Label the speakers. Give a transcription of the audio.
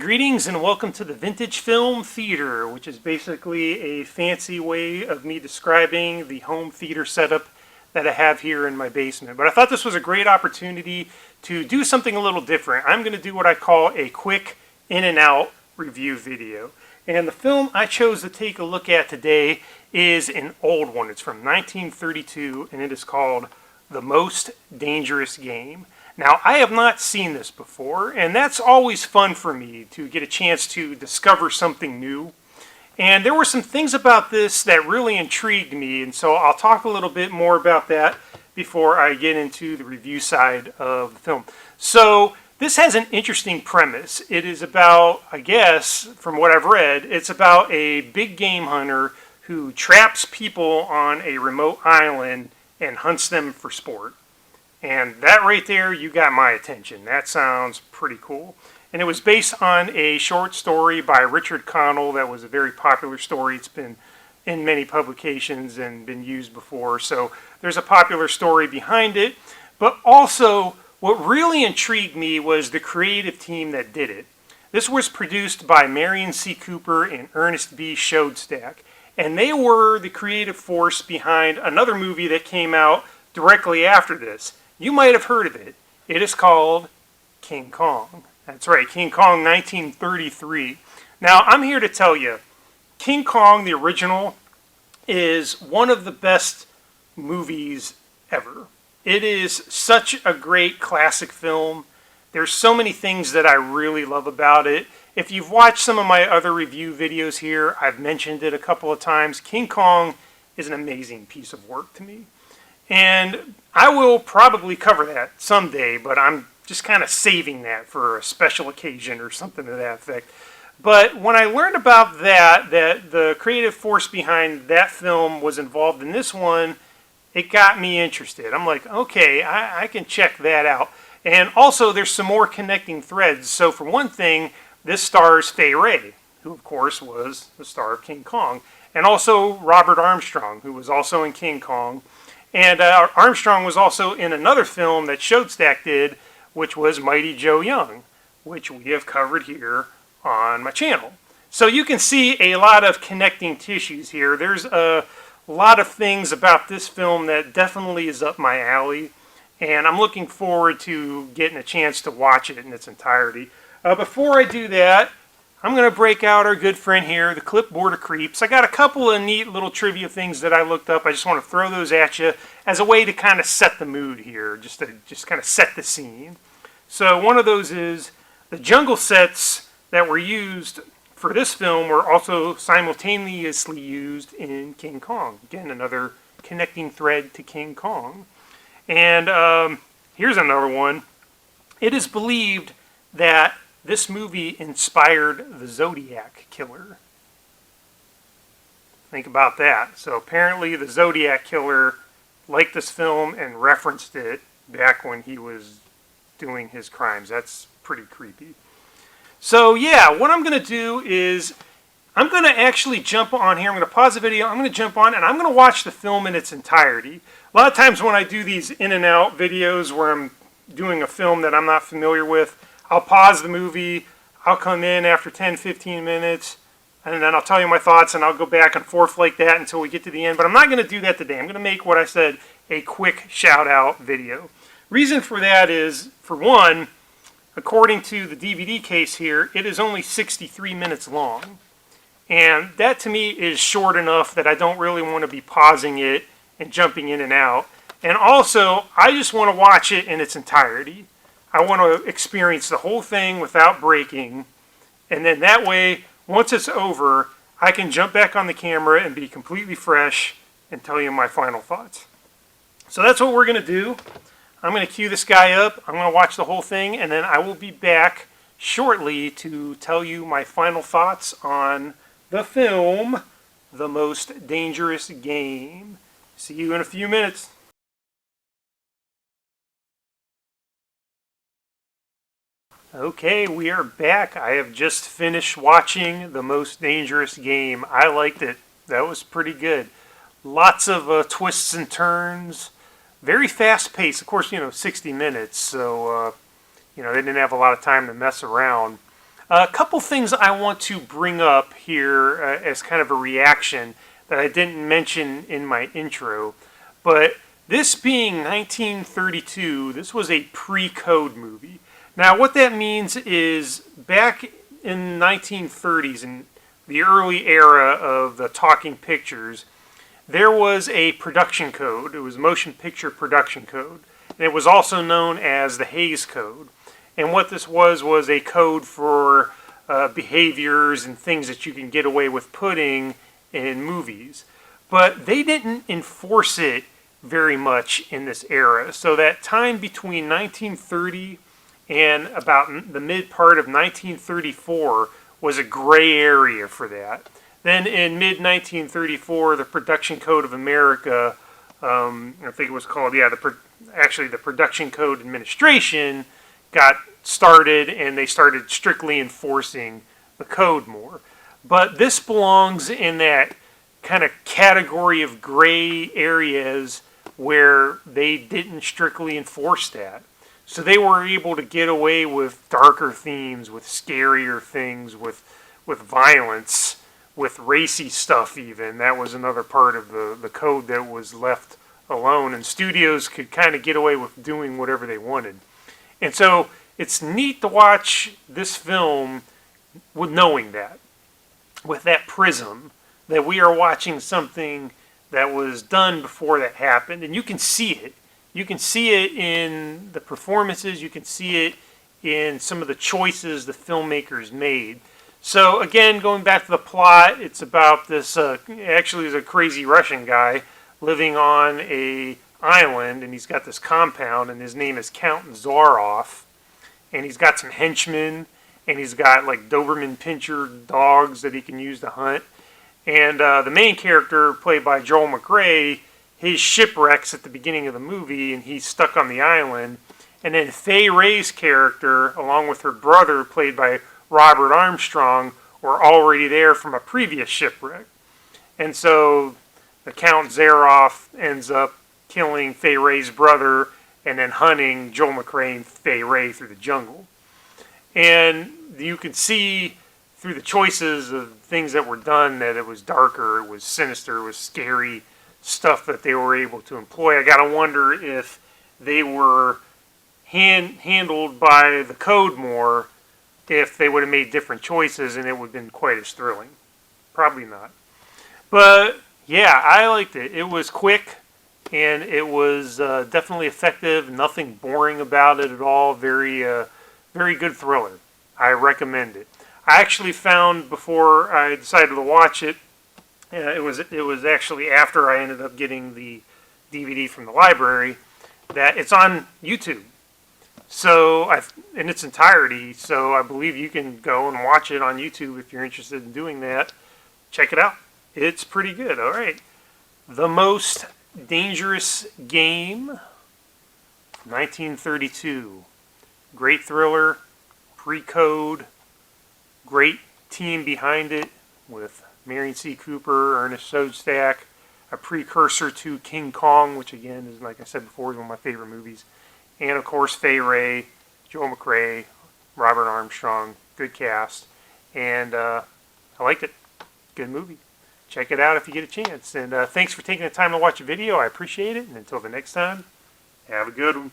Speaker 1: Greetings and welcome to the Vintage Film Theater, which is basically a fancy way of me describing the home theater setup that I have here in my basement. But I thought this was a great opportunity to do something a little different. I'm going to do what I call a quick in and out review video. And the film I chose to take a look at today is an old one. It's from 1932 and it is called The Most Dangerous Game. Now, I have not seen this before, and that's always fun for me to get a chance to discover something new. And there were some things about this that really intrigued me, and so I'll talk a little bit more about that before I get into the review side of the film. So, this has an interesting premise. It is about, I guess, from what I've read, it's about a big game hunter who traps people on a remote island and hunts them for sport. And that right there, you got my attention. That sounds pretty cool. And it was based on a short story by Richard Connell that was a very popular story. It's been in many publications and been used before. So there's a popular story behind it. But also, what really intrigued me was the creative team that did it. This was produced by Marion C. Cooper and Ernest B. Schoedsack. And they were the creative force behind another movie that came out directly after this. You might have heard of it. It is called King Kong. That's right, King Kong 1933. Now, I'm here to tell you, King Kong, the original, is one of the best movies ever. It is such a great classic film. There's so many things that I really love about it. If you've watched some of my other review videos here, I've mentioned it a couple of times. King Kong is an amazing piece of work to me. And I will probably cover that someday, but I'm just kind of saving that for a special occasion or something to that effect. But when I learned about that the creative force behind that film was involved in this one, it got me interested. I'm like, okay, I can check that out. And also, there's some more connecting threads. So for one thing, this stars Fay Wray, who of course was the star of King Kong, and also Robert Armstrong, who was also in King Kong. And Armstrong was also in another film that Schoedsack did, which was Mighty Joe Young, which we have covered here on my channel. So you can see a lot of connecting tissues here. There's a lot of things about this film that definitely is up my alley, and I'm looking forward to getting a chance to watch it in its entirety. Before I do that, I'm going to break out our good friend here, the Clipboard of Creeps. I got a couple of neat little trivia things that I looked up. I just want to throw those at you as a way to kind of set the mood here, just kind of set the scene. So one of those is the jungle sets that were used for this film were also simultaneously used in King Kong. Again, another connecting thread to King Kong. And here's another one. It is believed that this movie inspired the Zodiac Killer. Think about that. So apparently the Zodiac Killer liked this film and referenced it back when he was doing his crimes. That's pretty creepy. So yeah, what I'm going to do is I'm going to actually jump on here. I'm going to pause the video. I'm going to jump on and I'm going to watch the film in its entirety. A lot of times when I do these in and out videos where I'm doing a film that I'm not familiar with, I'll pause the movie, I'll come in after 10-15 minutes, and then I'll tell you my thoughts, and I'll go back and forth like that until we get to the end. But I'm not going to do that today. I'm going to make what I said a quick shout-out video. Reason for that is, for one, according to the DVD case here, it is only 63 minutes long. And that to me is short enough that I don't really want to be pausing it and jumping in and out. And also, I just want to watch it in its entirety. I want to experience the whole thing without breaking, and then that way, once it's over, I can jump back on the camera and be completely fresh and tell you my final thoughts. So that's what we're going to do. I'm going to cue this guy up, I'm going to watch the whole thing, and then I will be back shortly to tell you my final thoughts on the film, The Most Dangerous Game. See you in a few minutes. Okay, we are back. I have just finished watching The Most Dangerous Game. I liked it. That was pretty good. Lots of twists and turns. Very fast pace. Of course, 60 minutes, so, they didn't have a lot of time to mess around. A couple things I want to bring up here as kind of a reaction that I didn't mention in my intro, but this being 1932, this was a pre-code movie. Now, what that means is back in 1930s, in the early era of the talking pictures, there was a production code. It was motion picture production code, and it was also known as the Hays Code. And what this was a code for behaviors and things that you can get away with putting in movies. But they didn't enforce it very much in this era. So that time between 1930 and about the mid part of 1934 was a gray area for that. Then in mid 1934, the Production Code of America, I think it was called, actually the Production Code Administration got started, and they started strictly enforcing the code more. But this belongs in that kind of category of gray areas where they didn't strictly enforce that. So they were able to get away with darker themes, with scarier things, with violence, with racy stuff even. That was another part of the code that was left alone, and studios could kind of get away with doing whatever they wanted. And so it's neat to watch this film with knowing that, with that prism, that we are watching something that was done before that happened, and you can see it. You can see it in the performances, you can see it in some of the choices the filmmakers made. So again, going back to the plot, it's about this, actually is a crazy Russian guy living on a island, and he's got this compound, and his name is Count Zaroff, and he's got some henchmen, and he's got like Doberman Pinscher dogs that he can use to hunt. And the main character, played by Joel McCrea, his shipwrecks at the beginning of the movie, and he's stuck on the island. And then Fay Wray's character, along with her brother, played by Robert Armstrong, were already there from a previous shipwreck. And so the Count Zaroff ends up killing Fay Wray's brother and then hunting Joel McCrea and Fay Wray through the jungle. And you can see through the choices of things that were done that it was darker, it was sinister, it was scary stuff that they were able to employ. I gotta wonder if they were handled by the code more, if they would have made different choices and it would have been quite as thrilling. Probably not. But yeah, I liked it. It was quick, and it was definitely effective. Nothing boring about it at all. Very good thriller. I recommend it. I actually found, before I decided to watch it, it was actually after I ended up getting the DVD from the library, that it's on YouTube. So in its entirety. So I believe you can go and watch it on YouTube if you're interested in doing that. Check it out. It's pretty good. All right. The Most Dangerous Game, 1932. Great thriller, pre-code, great team behind it with Marion C. Cooper, Ernest Sodstack, a precursor to King Kong, which again is, like I said before, is one of my favorite movies. And of course, Fay Wray, Joel McCrea, Robert Armstrong, good cast. And I liked it. Good movie. Check it out if you get a chance. And thanks for taking the time to watch the video. I appreciate it. And until the next time, have a good one.